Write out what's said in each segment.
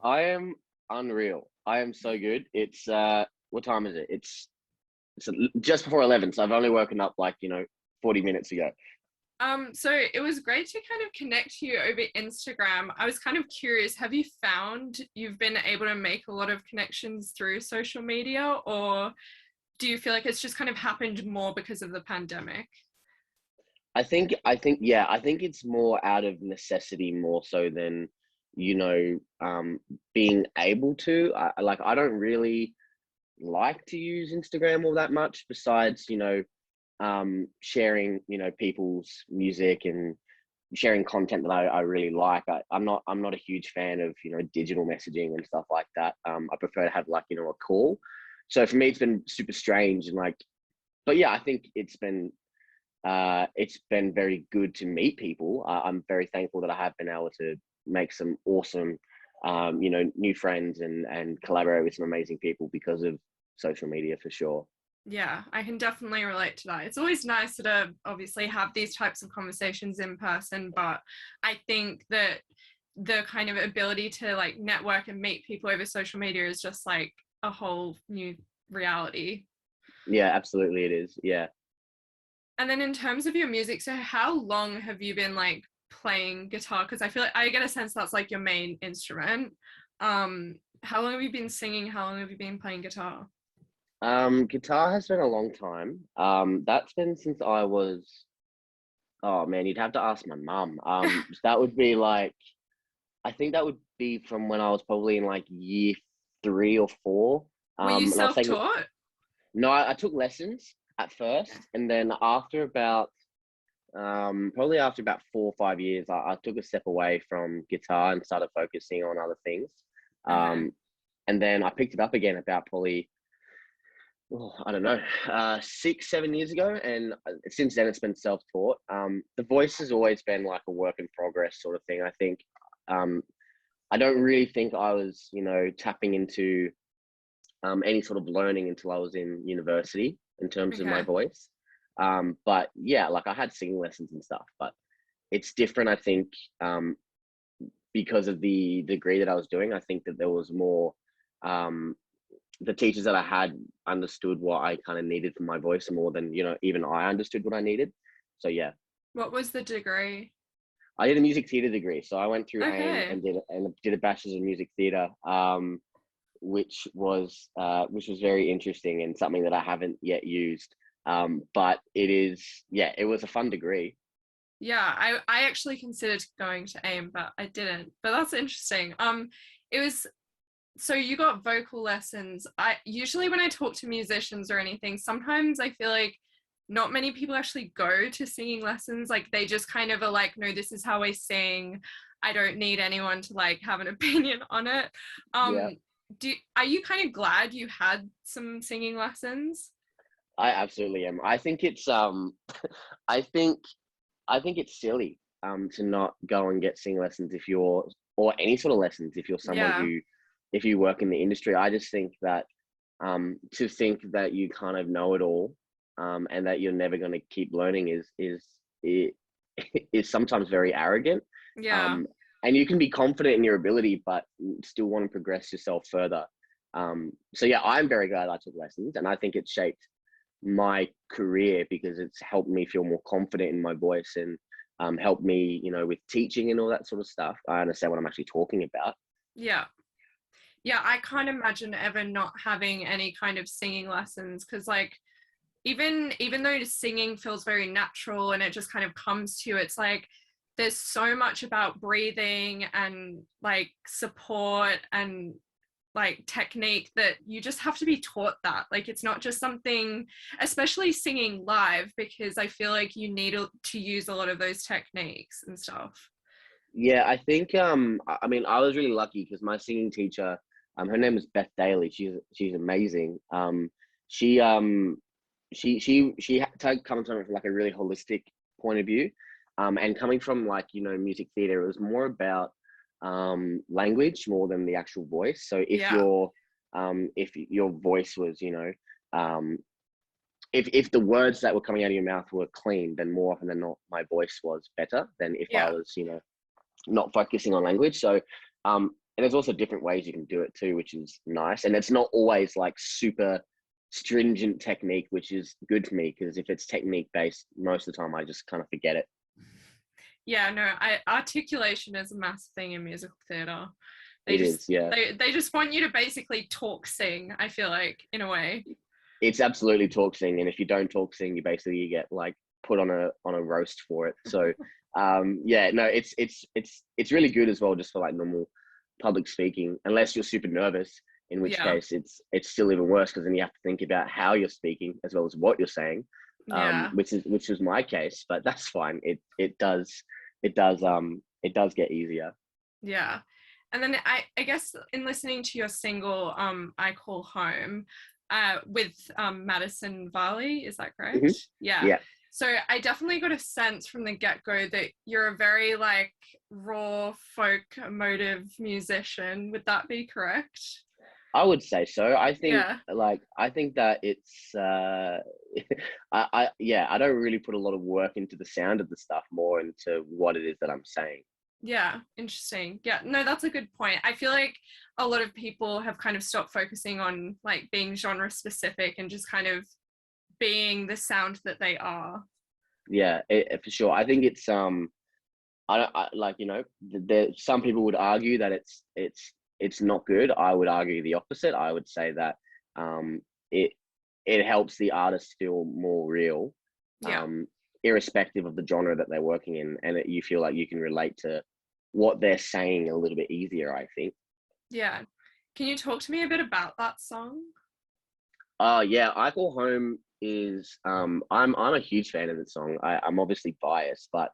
I am unreal. I am so good. It's what time is it? It's just before 11, so I've only woken up like, 40 minutes ago. So it was great to kind of connect you over Instagram. I was kind of curious, have you found you've been able to make a lot of connections through social media, or do you feel like it's just kind of happened more because of the pandemic? I think it's more out of necessity more so than, being able to. I don't really like to use Instagram all that much besides, sharing, people's music and sharing content that I really like. I'm not a huge fan of, digital messaging and stuff like that. I prefer to have like, a call. So for me, it's been super strange and like, but yeah, I think it's been very good to meet people. I'm very thankful that I have been able to make some awesome, new friends and collaborate with some amazing people because of social media for sure. Yeah, I can definitely relate to that. It's always nice to obviously have these types of conversations in person, but I think that the kind of ability to like network and meet people over social media is just like a whole new reality. Yeah, absolutely, it is. Yeah. And then in terms of your music, so how long have you been like playing guitar? Because I feel like I get a sense that's like your main instrument. How long have you been singing? How long have you been playing guitar? Guitar has been a long time. That's been since I was, oh man, you'd have to ask my mum. That would be like, I think that would be from when I was probably in like year 3 or 4. Were you And I was taking, self-taught? no, I took lessons at Okay. first, and then probably after about 4 or 5 years, I took a step away from guitar and started focusing on other things. Okay. Um, and then I picked it up again about probably, oh, I don't know, 6, 7 years ago, and since then it's been self-taught. The voice has always been like a work in progress sort of thing. I think um, I don't really think I was, tapping into any sort of learning until I was in university in terms of my Okay. voice. But yeah, like I had singing lessons and stuff, but it's different. I think because of the degree that I was doing, I think that there was more. Um, the teachers that I had understood what I kind of needed for my voice more than even I understood what I needed. So yeah, What was the degree? I did a music theatre degree. So I went through AIM Okay. and did a bachelor's in music theatre. Which was very interesting and something that I haven't yet used. But it was a fun degree. Yeah, I actually considered going to AIM, but I didn't. But that's interesting. It was so you got vocal lessons. I usually when I talk to musicians or anything, sometimes I feel like not many people actually go to singing lessons. Like they just kind of are like, no, this is how I sing. I don't need anyone to like have an opinion on it. Yeah, Um, do are you kind of glad you had some singing lessons? I absolutely am. I think I think I think it's silly to not go and get singing lessons if you're or any sort of lessons if you're someone Yeah, who if you work in the industry. I just think that to think that you kind of know it all and that you're never going to keep learning is is sometimes very arrogant. yeah. Um, and you can be confident in your ability, but still want to progress yourself further. So yeah, I'm very glad I took lessons, and I think it shaped my career because it's helped me feel more confident in my voice and helped me, with teaching and all that sort of stuff. I understand what I'm actually talking about. Yeah. Yeah, I can't imagine ever not having any kind of singing lessons because like even though singing feels very natural and it just kind of comes to you, it's like there's so much about breathing and like support and like technique that you just have to be taught that. Like it's not just something, especially singing live, because I feel like you need to use a lot of those techniques and stuff. Yeah, I think I mean I was really lucky because my singing teacher, her name is Beth Daly. She's amazing. She comes from like a really holistic point of view. And coming from like, music theater, it was more about language more than the actual voice. So Yeah, if your voice was, um if the words that were coming out of your mouth were clean, then more often than not my voice was better than if I yeah, was, not focusing on language. So there's also different ways you can do it too, which is nice. And it's not always like super stringent technique, which is good for me, because if it's technique based, most of the time I just kind of forget it. Yeah, no, articulation is a massive thing in musical theatre. It is, yeah. They just want you to basically talk sing, I feel like, in a way. It's absolutely talk sing, and if you don't talk sing, you get like put on a roast for it. So yeah, no, it's really good as well, just for like normal public speaking, unless you're super nervous, in which case it's still even worse, because then you have to think about how you're speaking as well as what you're saying, which is my case, but that's fine. It does get easier. Yeah. And then I guess in listening to your single, I Call Home, with Maddison Varley, is that correct? Mm-hmm. Yeah. So I definitely got a sense from the get-go that you're a very like raw folk emotive musician. Would that be correct? I would say so. I think that it's I don't really put a lot of work into the sound of the stuff, more into what it is that I'm saying. Yeah, interesting. Yeah, no, that's a good point. I feel like a lot of people have kind of stopped focusing on like being genre specific and just kind of being the sound that they are. Yeah, for sure. I think it's some people would argue that it's not good. I would argue the opposite. I would say that it helps the artist feel more real, irrespective of the genre that they're working in, and you feel like you can relate to what they're saying a little bit easier, I think. Yeah. Can you talk to me a bit about that song? Yeah, I Call Home is I'm a huge fan of the song. I'm obviously biased, but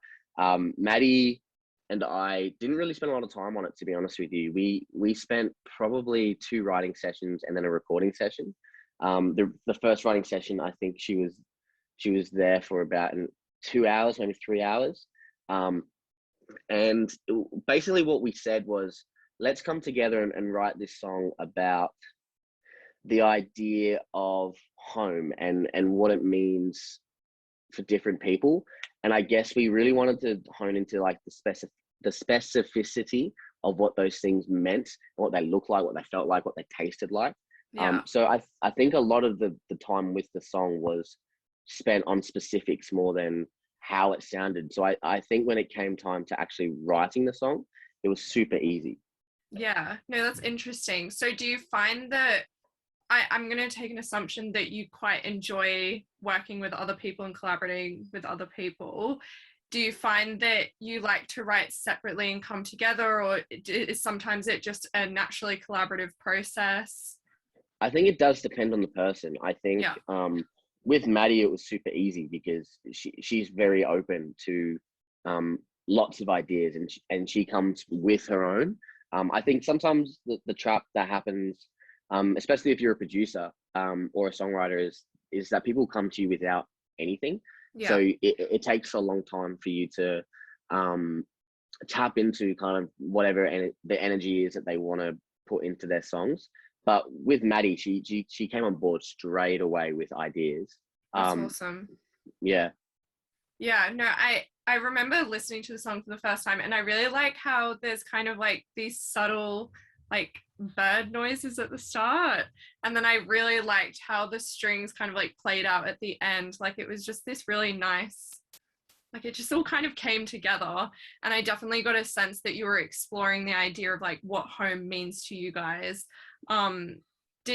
Maddie and I didn't really spend a lot of time on it, to be honest with you. We spent probably 2 writing sessions and then a recording session. The first writing session, I think she was there for about 2 hours, maybe 3 hours. And basically what we said was, let's come together and write this song about the idea of home and what it means for different people. And I guess we really wanted to hone into like the specificity of what those things meant, what they looked like, what they felt like, what they tasted like. So I think a lot of the time with the song was spent on specifics more than how it sounded. So I think when it came time to actually writing the song, it was super easy. Yeah, no, that's interesting. So do you find that I'm going to take an assumption that you quite enjoy working with other people and collaborating with other people. Do you find that you like to write separately and come together, or is sometimes it just a naturally collaborative process? I think it does depend on the person. I think with Maddie, it was super easy because she's very open to lots of ideas, and she comes with her own. I think sometimes the trap that happens, especially if you're a producer or a songwriter, is that people come to you without anything. So it takes a long time for you to tap into kind of whatever the energy is that they want to put into their songs. But with Maddie, she came on board straight away with ideas. That's awesome. Yeah. Yeah, no, I remember listening to the song for the first time, and I really like how there's kind of like these subtle like bird noises at the start, and then I really liked how the strings kind of like played out at the end. Like it was just this really nice, like it just all kind of came together, and I definitely got a sense that you were exploring the idea of like what home means to you guys. Did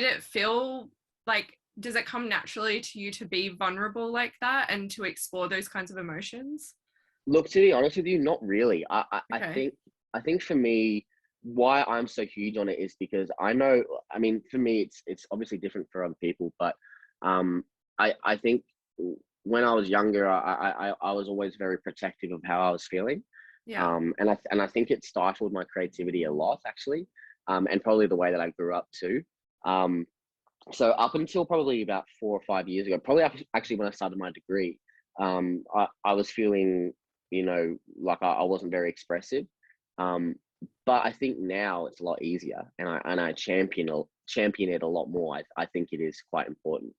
it feel like, does it come naturally to you to be vulnerable like that and to explore those kinds of emotions? Look, to be honest with you, not really. I think for me, why I'm so huge on it is because I know, I mean, for me, it's obviously different for other people, but I think when I was younger, I was always very protective of how I was feeling. And I think it stifled my creativity a lot, actually, and probably the way that I grew up too. So up until probably about 4 or 5 years ago, probably actually when I started my degree, I was feeling, like I wasn't very expressive. But I think now it's a lot easier, and I champion it a lot more. I think it is quite important.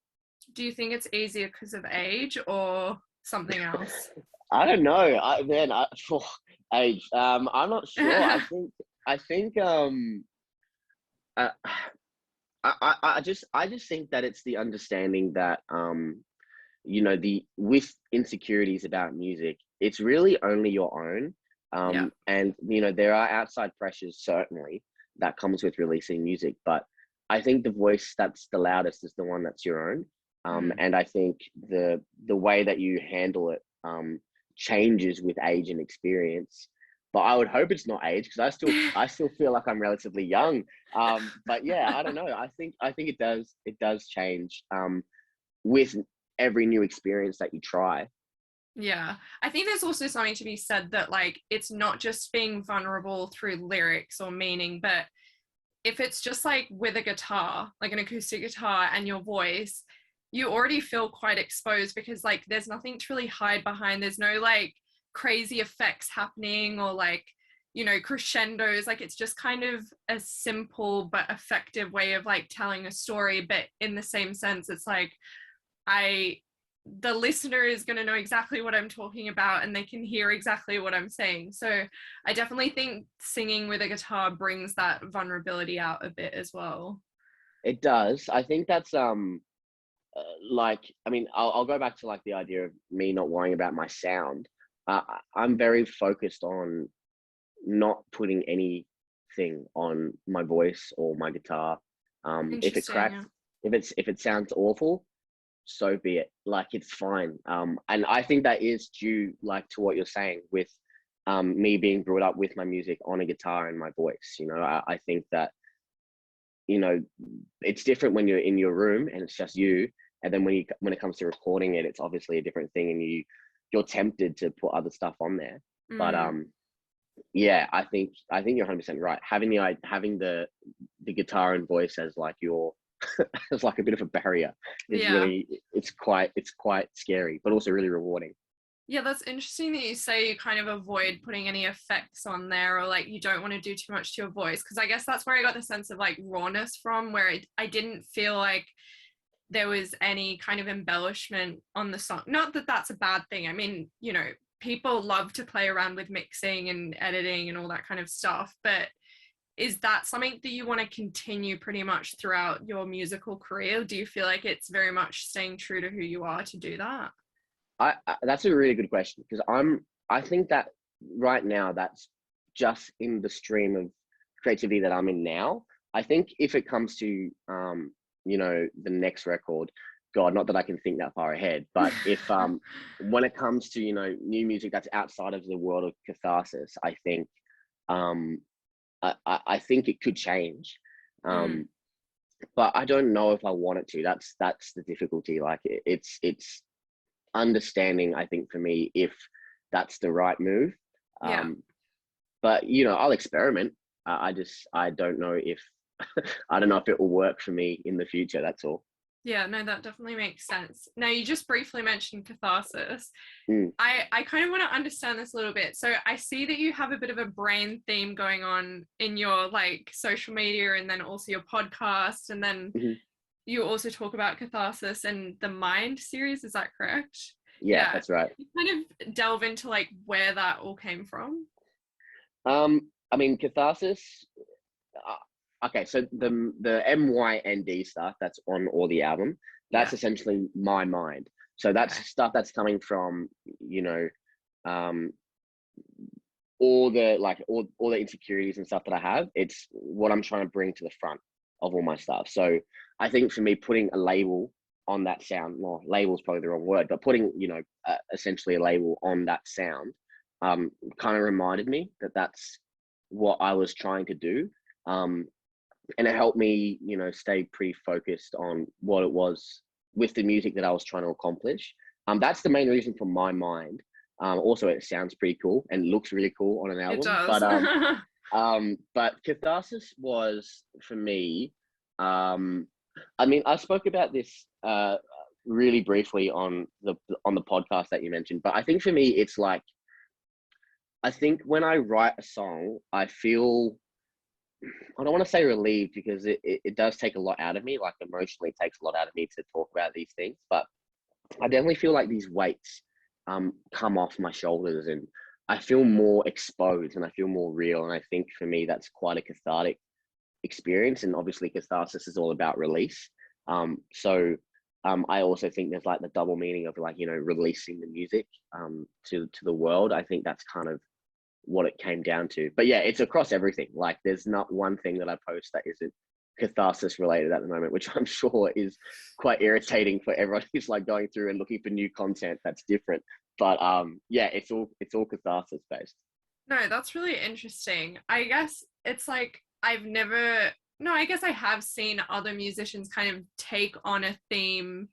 Do you think it's easier because of age or something else? I don't know. Age. I'm not sure. I think uh, I just think that it's the understanding that the with insecurities about music, it's really only your own. Yeah. And there are outside pressures certainly that comes with releasing music, but I think the voice that's the loudest is the one that's your own. Mm. And I think the way that you handle it changes with age and experience. But I would hope it's not age, because I still feel like I'm relatively young. But yeah, I don't know. I think it does change with every new experience that you try. Yeah. I think there's also something to be said that like it's not just being vulnerable through lyrics or meaning, but if it's just like with a guitar, like an acoustic guitar and your voice, you already feel quite exposed because like there's nothing to really hide behind. There's no like crazy effects happening or like, crescendos. Like it's just kind of a simple but effective way of like telling a story. But in the same sense, it's like I the listener is going to know exactly what I'm talking about and they can hear exactly what I'm saying. So I definitely think singing with a guitar brings that vulnerability out a bit as well. It does. I think that's like, I mean, I'll go back to like the idea of me not worrying about my sound. I'm very focused on not putting anything on my voice or my guitar. If it Interesting. cracks, Yeah. if it sounds awful, so be it. Like, it's fine. And I think that is due like to what you're saying with me being brought up with my music on a guitar and my voice. I think that you know it's different when you're in your room and it's just you, and then when it comes to recording it, it's obviously a different thing, and you're tempted to put other stuff on there. But Mm, yeah, I think you're 100% right. Having the guitar and voice as like your as like a bit of a barrier is yeah. really, it's quite scary, but also really rewarding. Yeah, that's interesting that you say you kind of avoid putting any effects on there or like you don't want to do too much to your voice because I guess that's where I got the sense of like rawness from, where I didn't feel like there was any kind of embellishment on the song. Not that that's a bad thing. I mean, people love to play around with mixing and editing and all that kind of stuff, but is that something that you want to continue pretty much throughout your musical career? Do you feel like it's very much staying true to who you are to do that? That's a really good question, because I think that right now that's just in the stream of creativity that I'm in now. I think if it comes to the next record, God, not that I can think that far ahead, but if when it comes to new music that's outside of the world of Catharsis, I think um I think it could change. Mm, Um but I don't know if I want it to. That's the difficulty. Like, it's understanding, I think, for me, if that's the right move. yeah. Um, but I'll experiment. I don't know if I don't know if it will work for me in the future. That's all. Yeah, no, that definitely makes sense. Now, you just briefly mentioned catharsis. Mm, I kind of want to understand this a little bit. So I see that you have a bit of a brain theme going on in your like social media and then also your podcast. And then mhm. you also talk about catharsis and the Mind series. Is that correct? Yeah, Yeah. that's right. You kind of delve into like where that all came from. I mean, Catharsis. Okay, so the MYND stuff that's on all the album, Yeah. that's essentially my mind. So that's Okay. stuff that's coming from um, all the insecurities and stuff that I have. It's what I'm trying to bring to the front of all my stuff. So I think for me, putting a label on that sound, well, label is probably the wrong word, but putting essentially a label on that sound kind of reminded me that that's what I was trying to do. And it helped me stay pretty focused on what it was with the music that I was trying to accomplish. That's the main reason for my mind. Also, it sounds pretty cool and looks really cool on an It album. does. But Catharsis was for me. I mean, I spoke about this really briefly on the podcast that you mentioned, but I think for me, it's like, I think when I write a song, I feel, I don't want to say relieved, because it does take a lot out of me. Like, emotionally, it takes a lot out of me to talk about these things. But I definitely feel like these weights come off my shoulders, and I feel more exposed and I feel more real. And I think for me, that's quite a cathartic experience. And obviously, catharsis is all about release. I also think there's like the double meaning of like, releasing the music to the world. I think that's kind of what it came down to. But yeah, it's across everything. Like there's not one thing that I post that isn't catharsis related at the moment, which I'm sure is quite irritating for everyone who's like going through and looking for new content that's different. But yeah, it's all catharsis based. No, that's really interesting. I guess it's like I've never, no, I guess I have seen other musicians kind of take on a theme,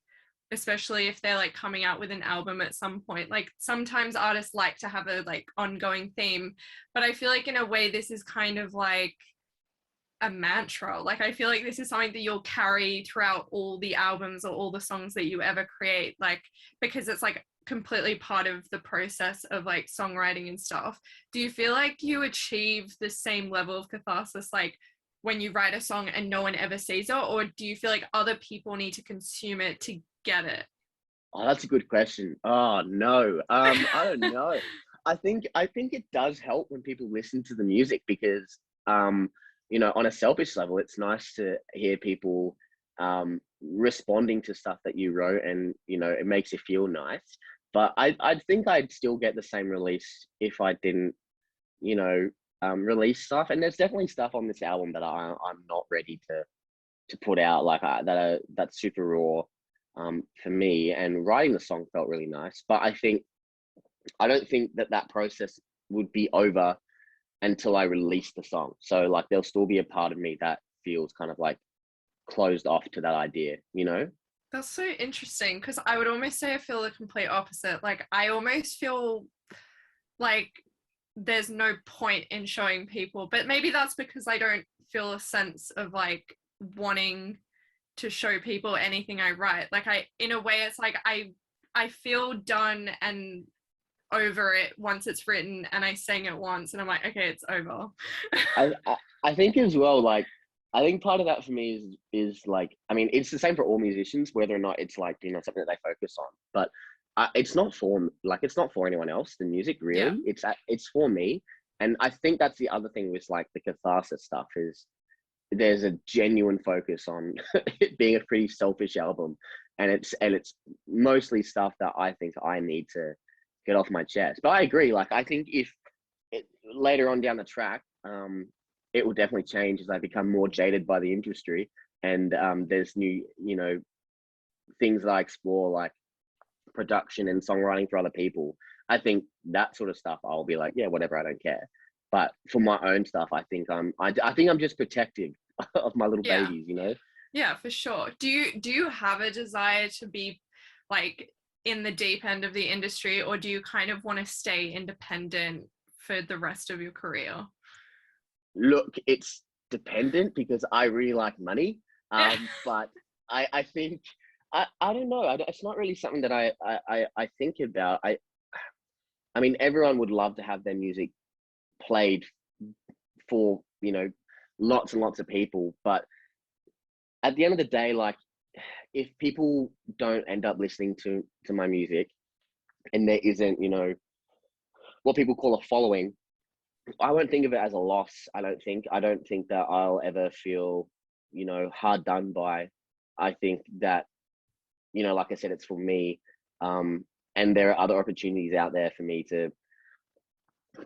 especially if they're like coming out with an album at some point. Like sometimes artists like to have a like ongoing theme, but I feel like in a way this is kind of like a mantra. Like I feel like this is something that you'll carry throughout all the albums or all the songs that you ever create, like because it's like completely part of the process of like songwriting and stuff. Do you feel like you achieve the same level of catharsis like when you write a song and no one ever sees it, or do you feel like other people need to consume it to get it? Oh, that's a good question. Oh no, I don't know. I think it does help when people listen to the music because on a selfish level, it's nice to hear people responding to stuff that you wrote, and it makes you feel nice. But I think I'd still get the same release if I didn't, release stuff. And there's definitely stuff on this album that I'm not ready to put out, like that's super raw for me. And writing the song felt really nice, but I don't think that process would be over until I release the song. So like there'll still be a part of me that feels kind of like closed off to that idea. That's so interesting because I would almost say I feel the complete opposite. Like I almost feel like there's no point in showing people, but maybe that's because I don't feel a sense of like wanting to show people anything I write. Like in a way, it's like I feel done and over it once it's written, and I sang it once, and I'm like, okay, it's over. I think as well, like I think part of that for me is like, I mean, it's the same for all musicians, whether or not it's like something that they focus on. But it's not for anyone else. The music Yeah. really, it's for me. And I think that's the other thing with like the catharsis stuff is there's a genuine focus on it being a pretty selfish album, and it's mostly stuff that I think I need to get off my chest. But I agree. Like I think if later on down the track, it will definitely change as I become more jaded by the industry, and there's new things that I explore, like production and songwriting for other people. I think that sort of stuff I'll be like, yeah, whatever, I don't care. But for my own stuff, I think I'm just protective of my little Yeah. babies. Yeah, for sure. Do you have a desire to be like in the deep end of the industry, or do you kind of want to stay independent for the rest of your career? Look, it's dependent because I really like money. But I think I don't know. It's not really something that I think about. I mean, everyone would love to have their music played for lots and lots of people, but at the end of the day, like if people don't end up listening to my music and there isn't what people call a following, I won't think of it as a loss. I don't think that I'll ever feel hard done by. I think that like I said, it's for me, and there are other opportunities out there for me to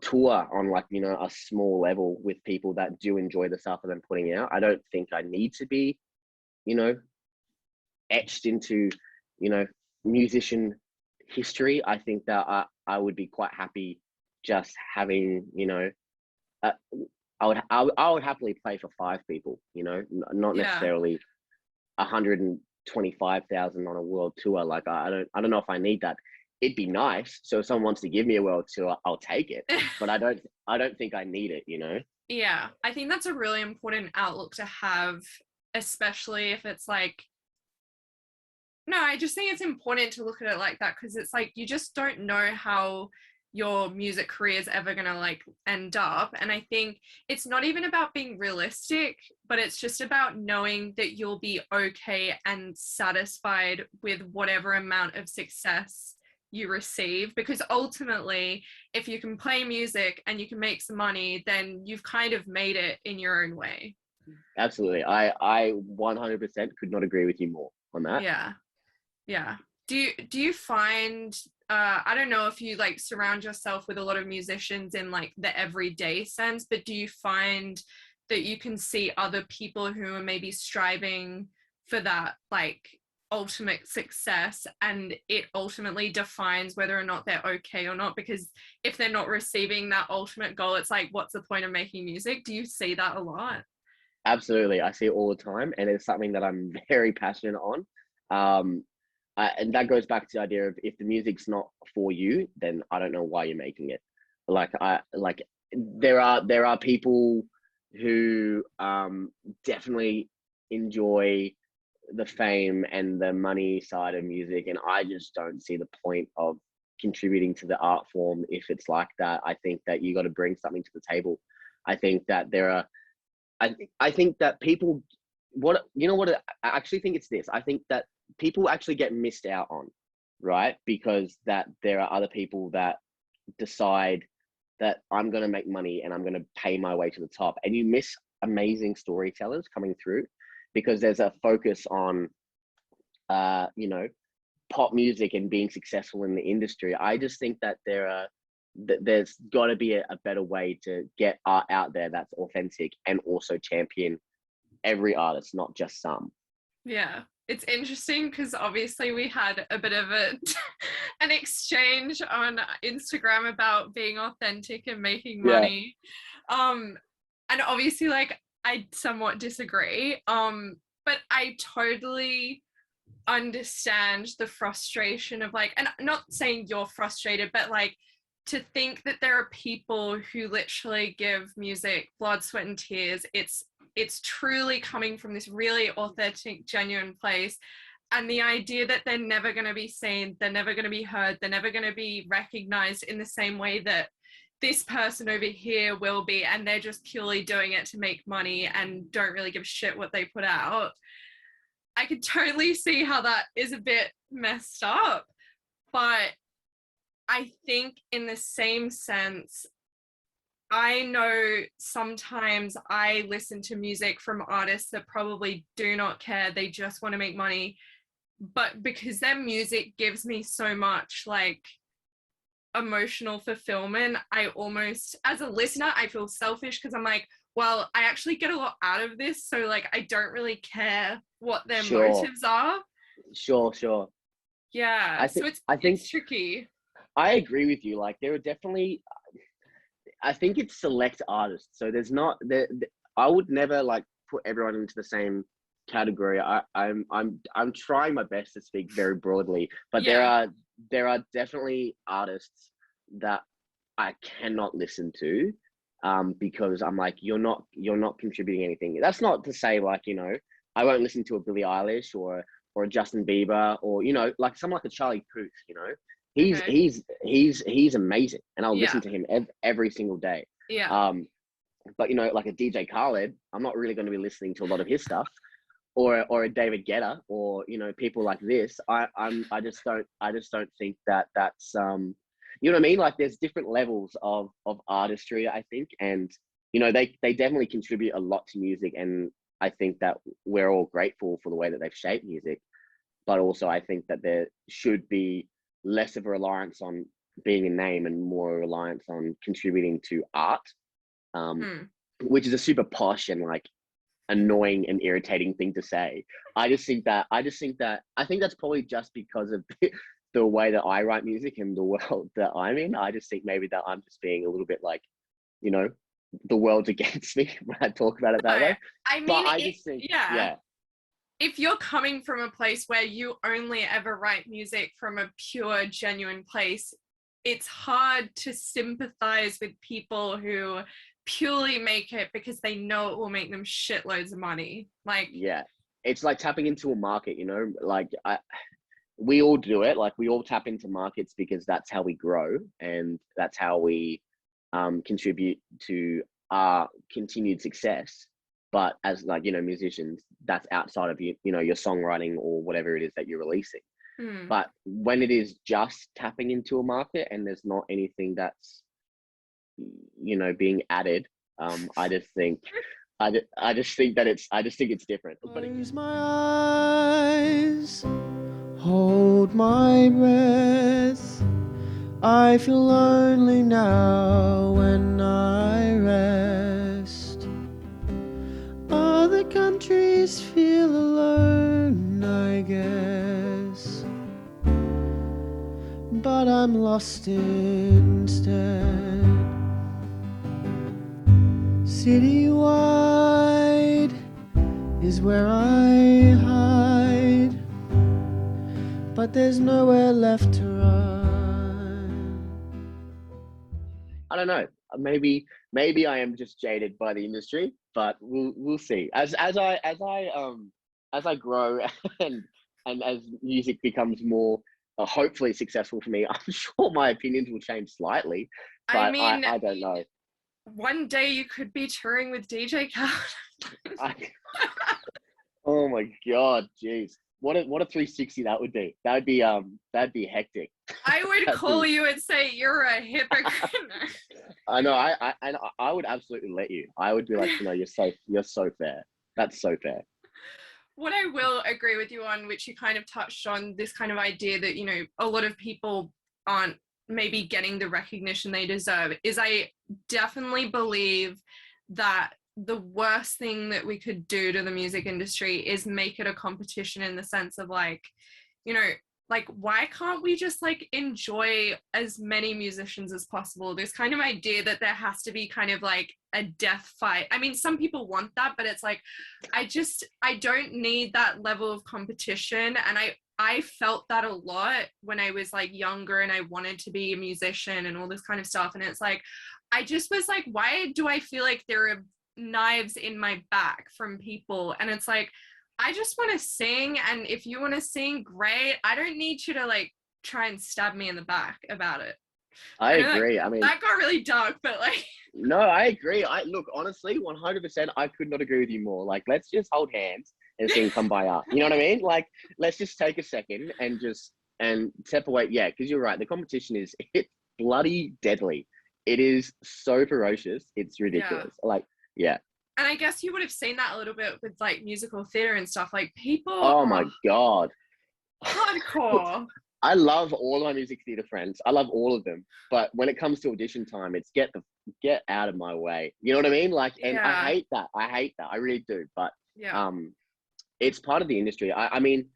tour on like a small level with people that do enjoy the stuff that I'm putting out. I don't think I need to be you know etched into musician history. I think that I would be quite happy just having uh, I would happily play for five people, not Yeah. necessarily 125,000 on a world tour. Like I don't know if I need that. It'd be nice. So if someone wants to give me a world tour, I'll take it. But I don't think I need it. Yeah, I think that's a really important outlook to have, especially if it's like, no, I just think it's important to look at it like that because it's like you just don't know how your music career is ever going to like end up. And I think it's not even about being realistic, but it's just about knowing that you'll be okay and satisfied with whatever amount of success you receive, because ultimately if you can play music and you can make some money, then you've kind of made it in your own way. Absolutely. I 100% could not agree with you more on that. Yeah. Yeah. Do you find I don't know if you like surround yourself with a lot of musicians in like the everyday sense, but do you find that you can see other people who are maybe striving for that like ultimate success, and it ultimately defines whether or not they're okay or not? Because if they're not receiving that ultimate goal, it's like, what's the point of making music? Do you see that a lot? Absolutely. I see it all the time, and it's something that I'm very passionate on. Um, and that goes back to the idea of, if the music's not for you, then I don't know why you're making it. Like there are people who definitely enjoy the fame and the money side of music, and I just don't see the point of contributing to the art form if it's like that. I think that you got to bring something to the table. I think that there are I think that people, what you know what I actually think it's this. I think that people actually get missed out on, right? Because that there are other people that decide that I'm going to make money and I'm going to pay my way to the top, and you miss amazing storytellers coming through, because there's a focus on you know, pop music and being successful in the industry. I just think that there's got to be a better way to get art out there that's authentic and also champion every artist, not just some. Yeah, it's interesting because obviously we had a bit of an exchange on Instagram about being authentic and making Yeah, money. And obviously like I somewhat disagree. But I totally understand the frustration of like, and not saying you're frustrated, but like to think that there are people who literally give music blood, sweat, and tears. It's truly coming from this really authentic, genuine place. And the idea that they're never going to be seen, they're never going to be heard, they're never going to be recognized in the same way that this person over here will be, and they're just purely doing it to make money and don't really give a shit what they put out. I could totally see how that is a bit messed up. But I think in the same sense, I know sometimes I listen to music from artists that probably do not care. They just want to make money. But because their music gives me so much like emotional fulfillment, I almost, as a listener, I feel selfish because I'm like, well, I actually get a lot out of this. So like, I don't really care what their sure, motives are. sure. Yeah. I So think it's I think it's tricky. I agree with you. Like, there are definitely, I think it's select artists. So there's not there. I would never like put everyone into the same category. I'm trying my best to speak very broadly, but Yeah. there are definitely artists that I cannot listen to, because I'm like, you're not contributing anything. That's not to say, like, you know, I won't listen to a Billie Eilish or a Justin Bieber, or, you know, like someone like a Charlie Puth. You know, Okay. he's amazing, and I'll listen Yeah. to him every single day. Yeah. Um, but, you know, like a DJ Khaled, I'm not really going to be listening to a lot of his stuff, or a David Guetta, or, you know, people like this. I just don't think that that's you know what I mean? Like, there's different levels of artistry, I think, and, you know, they definitely contribute a lot to music, and I think that we're all grateful for the way that they've shaped music. But also, I think that there should be less of a reliance on being a name and more a reliance on contributing to art, um, Hmm. which is a super posh and like annoying and irritating thing to say. I think that's probably just because of the way that I write music and the world that I'm in. I just think maybe that I'm just being a little bit like, you know, the world's against me when I talk about it that No, way. I But mean, I just think, yeah, yeah, if you're coming from a place where you only ever write music from a pure, genuine place, it's hard to sympathize with people who purely make it because they know it will make them shitloads of money. Like, yeah, it's like tapping into a market, you know, like we all do it. Like, we all tap into markets because that's how we grow, and that's how we contribute to our continued success. But as, like, you know, musicians, that's outside of you, you know, your songwriting or whatever it is that you're releasing. Mm. But when it is just tapping into a market and there's not anything that's, being added, I just think, I just think that I just think it's different. Close my eyes, hold my breath. I feel lonely now when I rest. Other countries feel alone, I guess. But I'm lost instead. Citywide is where I hide, but there's nowhere left to run. I don't know. Maybe I am just jaded by the industry, but we'll see. As I grow and as music becomes more hopefully successful for me, I'm sure my opinions will change slightly, I but mean, I don't know. one day you could be touring with DJ Khaled. I, oh my god, jeez. What a 360 that would be. That'd be hectic. I would That'd call be- you and say you're a hypocrite. I know. I would absolutely let you. I would be like, you're so fair. That's so fair. What I will agree with you on, which you kind of touched on, this kind of idea that, a lot of people aren't maybe getting the recognition they deserve, is I definitely believe that the worst thing that we could do to the music industry is make it a competition, in the sense of like, why can't we just like enjoy as many musicians as possible? This kind of idea that there has to be kind of like a death fight. I mean, some people want that, but it's like, I don't need that level of competition. And I felt that a lot when I was like younger and I wanted to be a musician and all this kind of stuff. And it's like, I just was like, why do I feel like there are knives in my back from people? And it's like, I just want to sing, and if you want to sing, great. I don't need you to like try and stab me in the back about it. I agree. I mean, that got really dark, but like, no, I agree. Look, honestly, 100%, I could not agree with you more. Like, let's just hold hands and sing Kumbaya. You know what I mean? Like, let's just take a second and separate. Yeah, because you're right. The competition it's bloody deadly. It is so ferocious. It's ridiculous. Yeah. Like, yeah. And I guess you would have seen that a little bit with like musical theatre and stuff. Like people Oh my god. hardcore. I love all my music theatre friends. I love all of them. But when it comes to audition time, it's get out of my way. You know what I mean? Like, and Yeah. I hate that. I really do. But Yeah. it's part of the industry. I mean,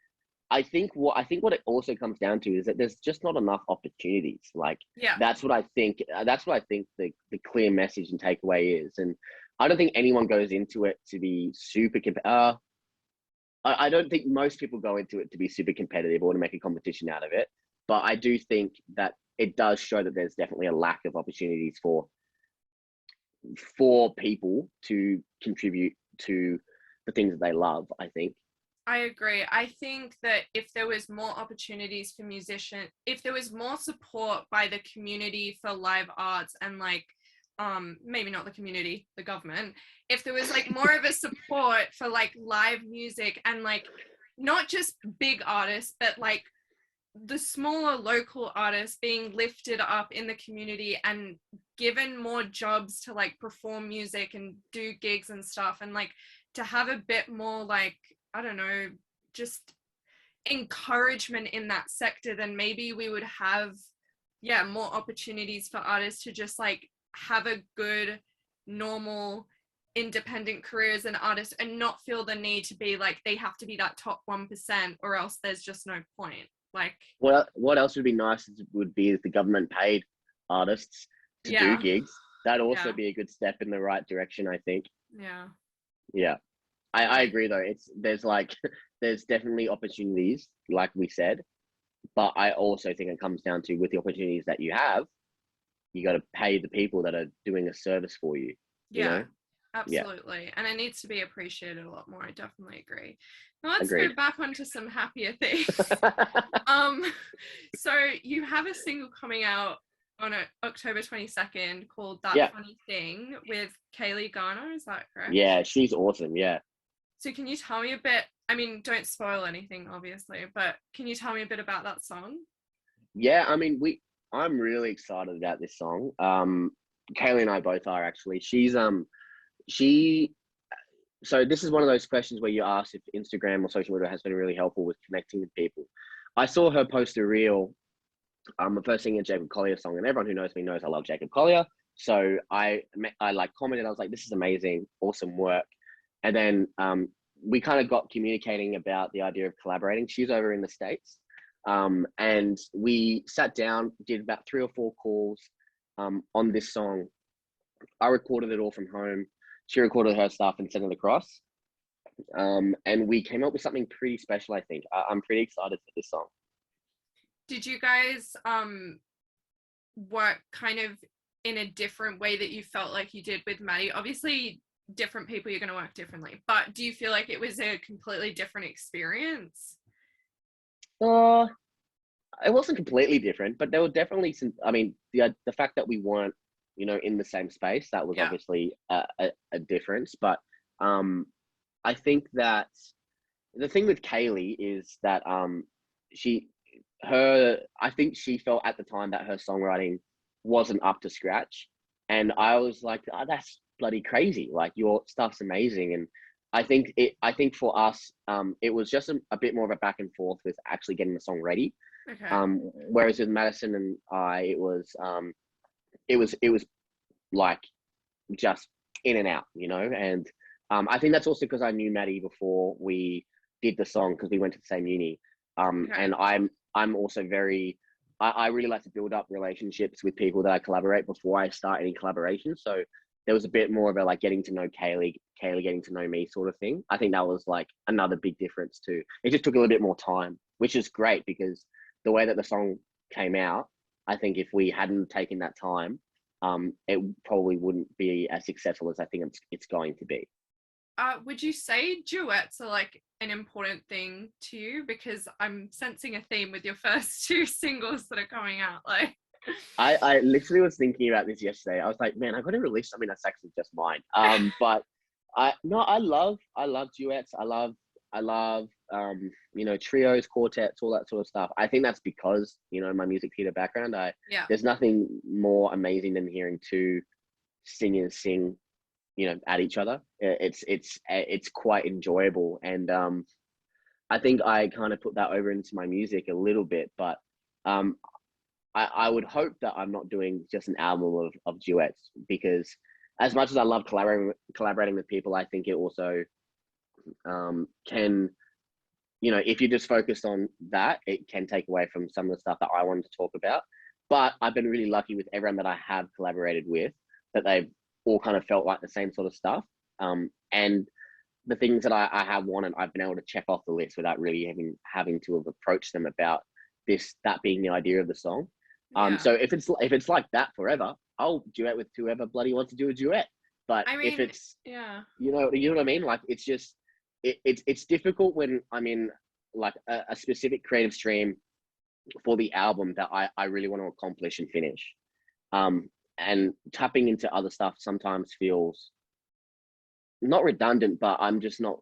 I think what it also comes down to is that there's just not enough opportunities. Like, Yeah. that's what I think. That's what I think the clear message and takeaway is. And I don't think anyone goes into it to be super. I don't think most people go into it to be super competitive or to make a competition out of it. But I do think that it does show that there's definitely a lack of opportunities for people to contribute to the things that they love, I think. I agree. I think that if there was more opportunities for musicians, if there was more support by the community for live arts, and like, maybe not the community, the government, if there was like more of a support for like live music, and like not just big artists, but like the smaller local artists being lifted up in the community and given more jobs to like perform music and do gigs and stuff, and like to have a bit more like, I don't know, just encouragement in that sector, then maybe we would have, more opportunities for artists to just like have a good, normal, independent career as an artist, and not feel the need to be like, they have to be that top 1%, or else there's just no point. Like, what else would be nice would be if the government paid artists to do gigs. That'd also be a good step in the right direction, I think. Yeah. I agree though. There's definitely opportunities, like we said, but I also think it comes down to, with the opportunities that you have, you got to pay the people that are doing a service for you. You know? Absolutely. And it needs to be appreciated a lot more. I definitely agree. Now let's Agreed. go back onto some happier things. So you have a single coming out on October 22nd called That Funny Thing with Cailey Garner, is that correct? Yeah, she's awesome. Yeah. So can you tell me a bit, I mean, don't spoil anything, obviously, but can you tell me a bit about that song? Yeah, I mean, I'm really excited about this song. Cailey and I both are actually. She so this is one of those questions where you ask if Instagram or social media has been really helpful with connecting with people. I saw her post a reel, the first singing a Jacob Collier song, and everyone who knows me knows I love Jacob Collier. So I like commented, I was like, this is amazing, awesome work. And then we kind of got communicating about the idea of collaborating. She's over in the States. And we sat down, did about 3 or 4 calls on this song. I recorded it all from home. She recorded her stuff and sent it across. And we came up with something pretty special, I think. I'm pretty excited for this song. Did you guys work kind of in a different way that you felt like you did with Maddie? Obviously, different people, you're going to work differently, but do you feel like it was a completely different experience? It wasn't completely different, but there were definitely some. I mean, the fact that we weren't, in the same space, that was obviously a difference. But I think that the thing with Cailey is that I think she felt at the time that her songwriting wasn't up to scratch, and I was like, oh, that's bloody crazy. Like, your stuff's amazing. And I think for us, it was just a bit more of a back and forth with actually getting the song ready. Okay. Whereas with Maddison and I, it was like just in and out, and I think that's also because I knew Maddie before we did the song, because we went to the same uni. Okay. And I'm also I really like to build up relationships with people that I collaborate before I start any collaboration. So there was a bit more of a like getting to know Cailey getting to know me sort of thing. I think that was like another big difference too. It just took a little bit more time, which is great, because the way that the song came out, I think if we hadn't taken that time, it probably wouldn't be as successful as I think it's going to be. Would you say duets are like an important thing to you? Because I'm sensing a theme with your first 2 singles that are coming out. Like, I literally was thinking about this yesterday. I was like, man, I got to release something that's actually just mine. But I love duets. I love trios, quartets, all that sort of stuff. I think that's because my music theater background. There's nothing more amazing than hearing 2 singers sing at each other. It's quite enjoyable, and I think I kind of put that over into my music a little bit. But I would hope that I'm not doing just an album of duets, because as much as I love collaborating with people, I think it also can, if you're just focused on that, it can take away from some of the stuff that I wanted to talk about. But I've been really lucky with everyone that I have collaborated with, that they've all kind of felt like the same sort of stuff. And the things that I have wanted, I've been able to check off the list without really having to have approached them about that being the idea of the song. So if it's like that forever, I'll duet with whoever bloody wants to do a duet. But I mean, if it's, you know what I mean? Like, it's just, it's difficult when I'm in like a specific creative stream for the album that I really want to accomplish and finish. And tapping into other stuff sometimes feels not redundant, but I'm just not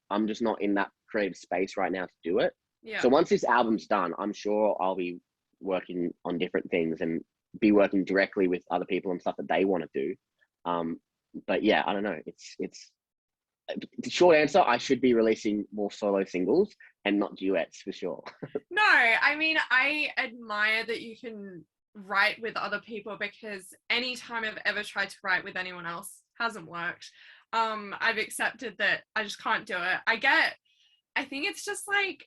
in that creative space right now to do it. So once this album's done, I'm sure I'll be working on different things and be working directly with other people and stuff that they want to do. But yeah, I don't know. It's the short answer. I should be releasing more solo singles and not duets for sure. No, I mean, I admire that you can write with other people, because anytime I've ever tried to write with anyone else hasn't worked. I've accepted that I just can't do it. I think it's just like,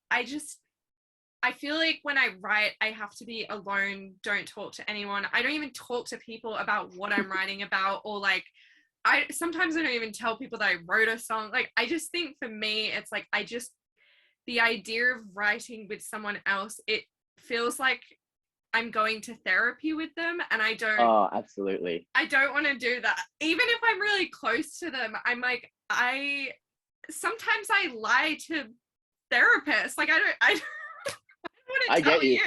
I feel like when I write, I have to be alone, don't talk to anyone. I don't even talk to people about what I'm writing about, or like, sometimes I don't even tell people that I wrote a song. Like, I just think for me, it's like, the idea of writing with someone else, it feels like I'm going to therapy with them, and I don't. Oh, absolutely. I don't want to do that. Even if I'm really close to them, I'm like, sometimes I lie to therapists. Like, I get you.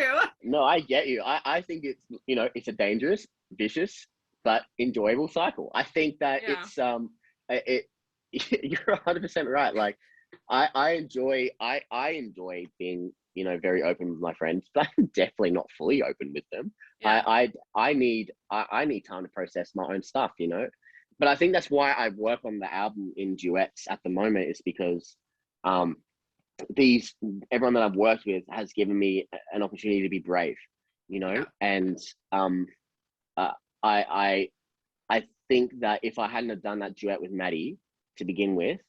No, I get you. I think it's, it's a dangerous, vicious, but enjoyable cycle. I think that you're 100% right. Like, I enjoy being, very open with my friends, but I'm definitely not fully open with them. Yeah. I need time to process my own stuff, But I think that's why I work on the album in duets at the moment, is because um these everyone that I've worked with has given me an opportunity to be brave, Yeah. and uh, I I think that if I hadn't have done that duet with Maddie to begin with,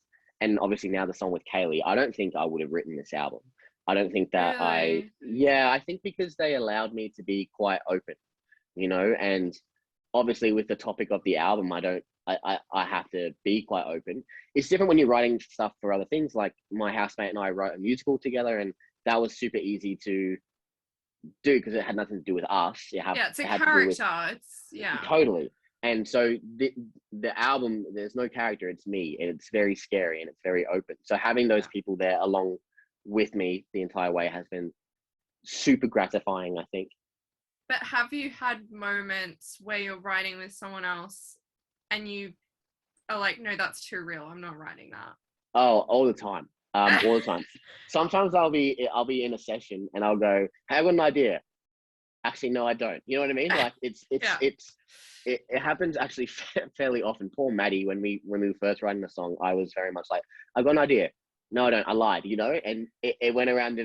and obviously now the song with Cailey, I don't think I would have written this album. I don't think that Really? I think because they allowed me to be quite open, and obviously with the topic of the album, I have to be quite open. It's different when you're writing stuff for other things. Like my housemate and I wrote a musical together, and that was super easy to do because it had nothing to do with us. Yeah, it's a it had to do with character. It's yeah. totally. And so the album, there's no character, it's me, and it's very scary and it's very open. So having those people there along with me the entire way has been super gratifying, I think. But have you had moments where you're writing with someone else and you are like, no, that's too real. I'm not writing that. Oh, all the time. All the time. Sometimes I'll be in a session and I'll go, hey, I've got an idea. Actually, no, I don't. You know what I mean? Like it happens actually fairly often. Poor Maddie, when we were first writing the song, I was very much like, I've got an idea. No, I don't. I lied, and it went around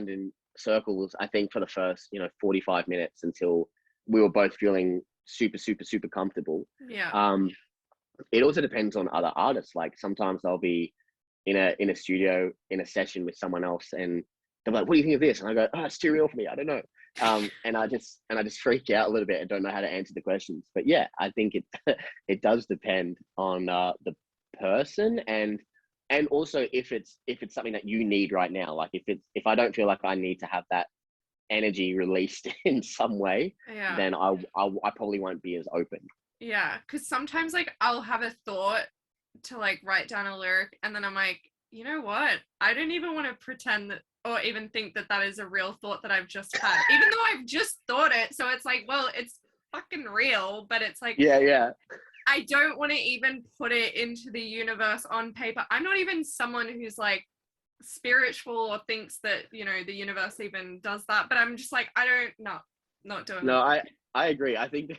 in circles, I think, for the first, 45 minutes until we were both feeling super, super, super comfortable. Yeah. It also depends on other artists. Like sometimes I'll be in a studio in a session with someone else, and they're like, what do you think of this? And I go, oh, it's too real for me. I don't know. And I just freak out a little bit and don't know how to answer the questions. But yeah, I think it it does depend on the person, and also if it's something that you need right now. Like if I don't feel like I need to have that energy released in some way, then I probably won't be as open. Yeah, because sometimes like I'll have a thought to like write down a lyric, and then I'm like, you know what? I don't even want to pretend that or even think that that is a real thought that I've just had, even though I've just thought it. So it's like, well, it's fucking real, but it's like, yeah. I don't want to even put it into the universe on paper. I'm not even someone who's like spiritual or thinks that, the universe even does that, but I'm just like, not doing No, that. I agree. I think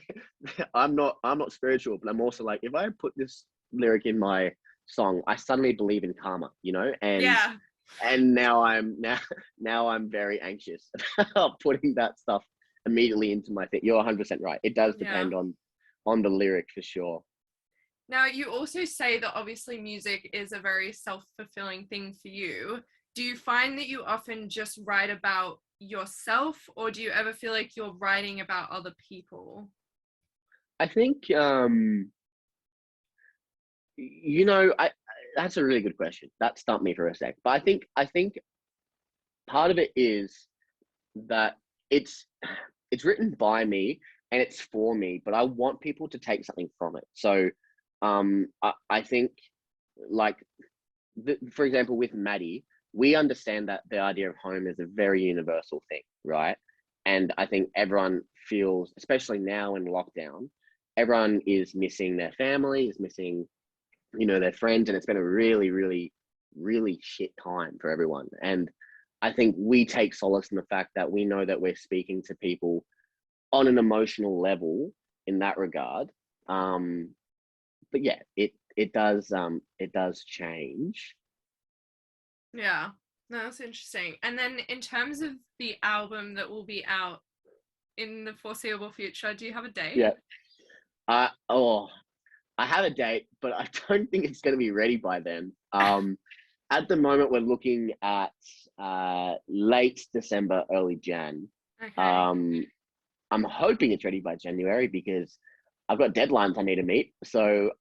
I'm not spiritual, but I'm also like, if I put this lyric in my song, I suddenly believe in karma, and yeah. And now I'm very anxious about putting that stuff immediately into my thing. You're 100% right. It does depend on the lyric for sure. Now, you also say that obviously music is a very self-fulfilling thing for you. Do you find that you often just write about yourself, or do you ever feel like you're writing about other people? I think that's a really good question. That stumped me for a sec. But I think part of it is that it's written by me and it's for me, but I want people to take something from it. So I think, like, for example, with Maddie, we understand that the idea of home is a very universal thing, right? And I think everyone feels, especially now in lockdown, everyone is missing their family, is missing, their friends, and it's been a really, really, really shit time for everyone. And I think we take solace in the fact that we know that we're speaking to people on an emotional level in that regard. But yeah, it does change. Yeah, no, that's interesting. And then in terms of the album that will be out in the foreseeable future, do you have a date? Yeah. I have a date, but I don't think it's going to be ready by then. At the moment, we're looking at late December, early Jan. Okay. I'm hoping it's ready by January because I've got deadlines I need to meet. So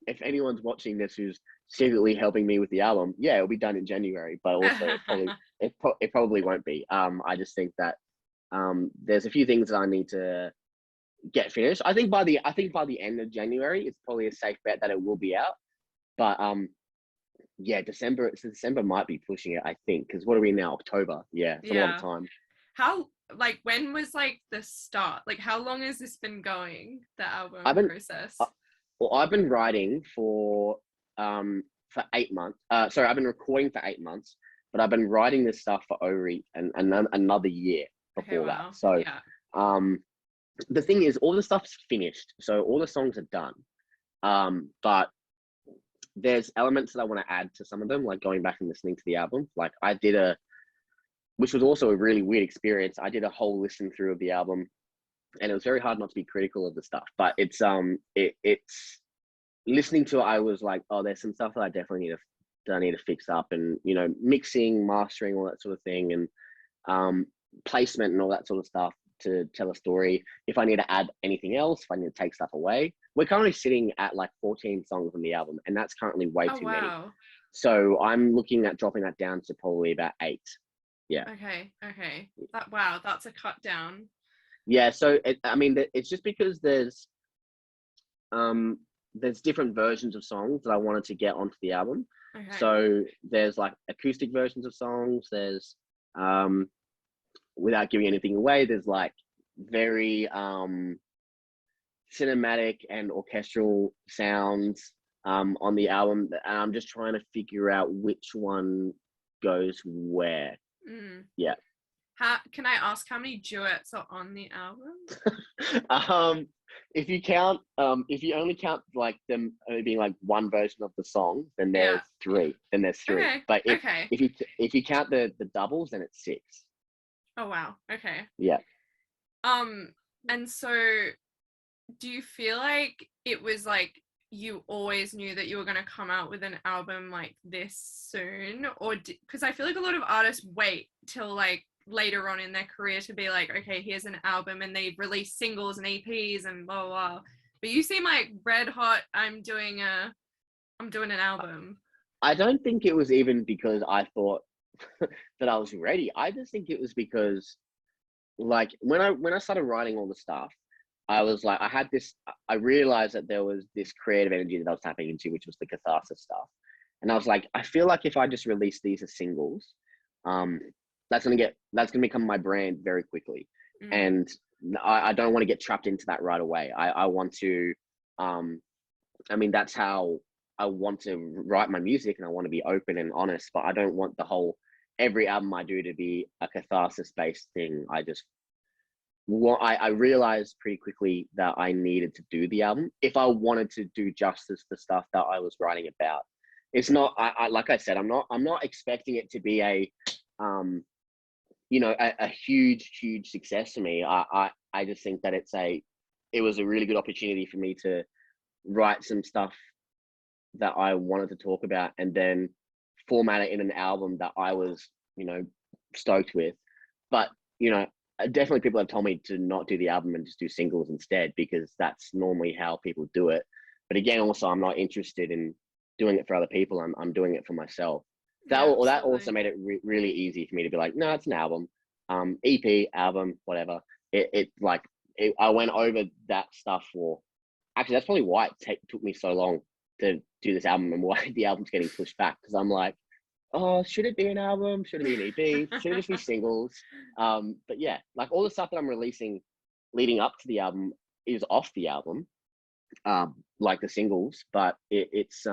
if anyone's watching this who's secretly helping me with the album, yeah, it'll be done in January. But also, it probably won't be. I just think that there's a few things that I need to get finished. I think by the end of January, it's probably a safe bet that it will be out. But yeah, December might be pushing it, I think, because what are we now? October. Yeah, it's a lot of time. When was like the start? Like, how long has this been going, the album process? Well, I've been writing for for 8 months. Sorry, I've been recording for 8 months, but I've been writing this stuff for over another year before Okay, wow. that. So Yeah. the thing is, all the stuff's finished, so all the songs are done. But there's elements that I want to add to some of them, like going back and listening to the album. Like which was also a really weird experience. I did a whole listen through of the album, and it was very hard not to be critical of the stuff. But it's listening to it, I was like, oh, there's some stuff that I definitely need to fix up, and mixing, mastering, all that sort of thing, and placement and all that sort of stuff to tell a story. If I need to add anything else, if I need to take stuff away. We're currently sitting at like 14 songs on the album, and that's currently way too many. So I'm looking at dropping that down to probably about 8. Yeah. Okay. Wow, that's a cut down. Yeah. So it's just because there's different versions of songs that I wanted to get onto the album. Okay. So there's like acoustic versions of songs. There's without giving anything away, there's like very cinematic and orchestral sounds on the album, and I'm just trying to figure out which one goes where. Yeah. Can I ask how many duets are on the album? If you only count like them being like one version of the song, then there's 3. Okay. But if you count the doubles, then it's 6. Oh wow. Okay. Yeah. And so do you feel like it was like you always knew that you were going to come out with an album like this soon, or because I feel like a lot of artists wait till like later on in their career to be like, okay, here's an album, and they release singles and EPs and blah blah blah. But you seem like red hot. I'm doing an album. I don't think it was even because I thought that I was ready. I just think it was because, like, when I started writing all the stuff, I was like, I realized that there was this creative energy that I was tapping into, which was the Catharsis stuff. And I was like, I feel like if I just release these as singles, that's gonna become my brand very quickly. And I don't want to get trapped into that right away. I want to, that's how I want to write my music, and I want to be open and honest, but I don't want every album I do to be a Catharsis based thing. I realized pretty quickly that I needed to do the album if I wanted to do justice to stuff that I was writing about. It's not, like I said, I'm not expecting it to be a huge success for me. I just think that it was a really good opportunity for me to write some stuff that I wanted to talk about, and then format it in an album that I was, stoked with. But, definitely people have told me to not do the album and just do singles instead, because that's normally how people do it. But again, also, I'm not interested in doing it for other people. I'm doing it for myself. That also made it really easy for me to be like, no, it's an album, EP, album, whatever. I went over that stuff actually, that's probably why it took me so long to do this album, and why the album's getting pushed back. Because I'm like, oh, should it be an album? Should it be an EP? Should it just be singles? But yeah, like all the stuff that I'm releasing leading up to the album is off the album, like the singles. But it's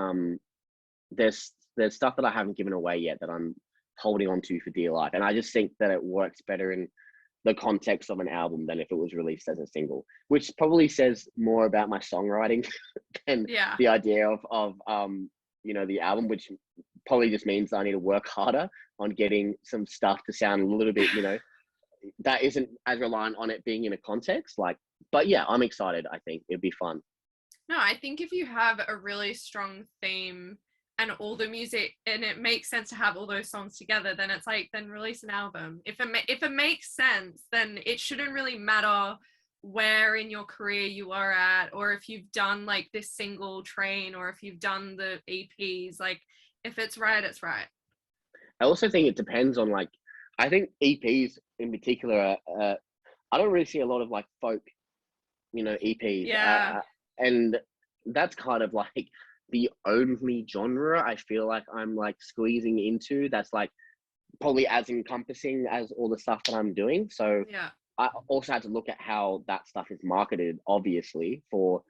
there's stuff that I haven't given away yet that I'm holding on to for dear life, and I just think that it works better in the context of an album than if it was released as a single, which probably says more about my songwriting than the idea of the album, which probably just means I need to work harder on getting some stuff to sound a little bit, that isn't as reliant on it being in a context. But yeah, I'm excited. I think it'd be fun. No, I think if you have a really strong theme and all the music, and it makes sense to have all those songs together, then it's like, then release an album. If it makes sense, then it shouldn't really matter where in your career you are at, or if you've done like this single train, or if you've done the EPs. Like, if it's right, it's right. I also think it depends on I think EPs in particular I don't really see a lot of like folk EPs, and that's kind of like the only genre I feel like I'm like squeezing into that's like probably as encompassing as all the stuff that I'm doing. So I also had to look at how that stuff is marketed, obviously, for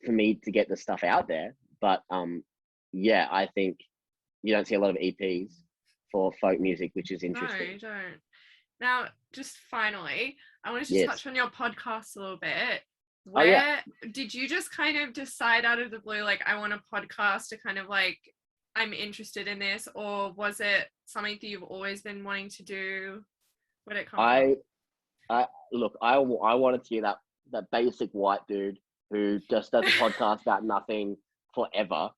me to get the stuff out there. But yeah, I think you don't see a lot of EPs for folk music, which is No, interesting. you don't. Now, just finally, I wanted to Yes. touch on your podcast a little bit. Oh, yeah. Where did you just kind of decide out of the blue, like, I want a podcast to kind of like, I'm interested in this, or was it something that you've always been wanting to do? Where did it come from? Look, I wanted to be that basic white dude who just does a podcast about nothing forever.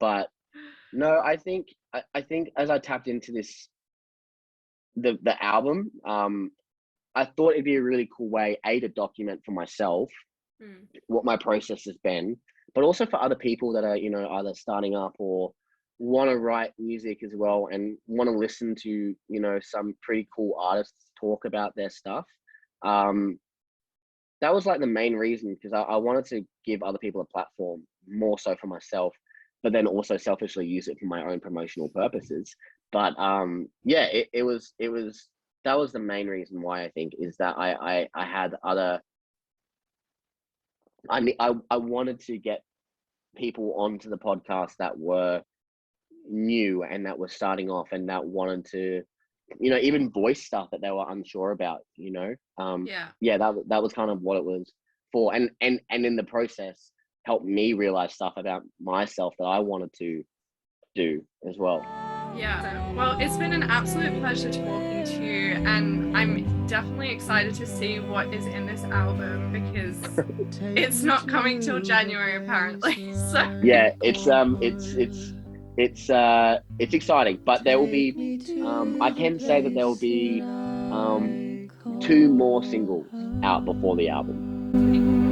But no, I think as I tapped into this, the album, I thought it'd be a really cool way, to document for myself what my process has been, but also for other people that are, you know, either starting up or want to write music as well and want to listen to, you know, some pretty cool artists talk about their stuff. That was like the main reason, because I wanted to give other people a platform, more so for myself, but then also selfishly use it for my own promotional purposes. But yeah, it was that was the main reason why, I think, is that I had other, I wanted to get people onto the podcast that were new and that were starting off and that wanted to, you know, even voice stuff that they were unsure about, you know. Yeah, that was kind of what it was for, and in the process helped me realize stuff about myself that I wanted to do as well. Yeah, well, it's been an absolute pleasure talking to you, and I'm definitely excited to see what is in this album, because it's not coming till January apparently. So yeah, it's exciting, but there will be I can say that there will be 2 more singles out before the album.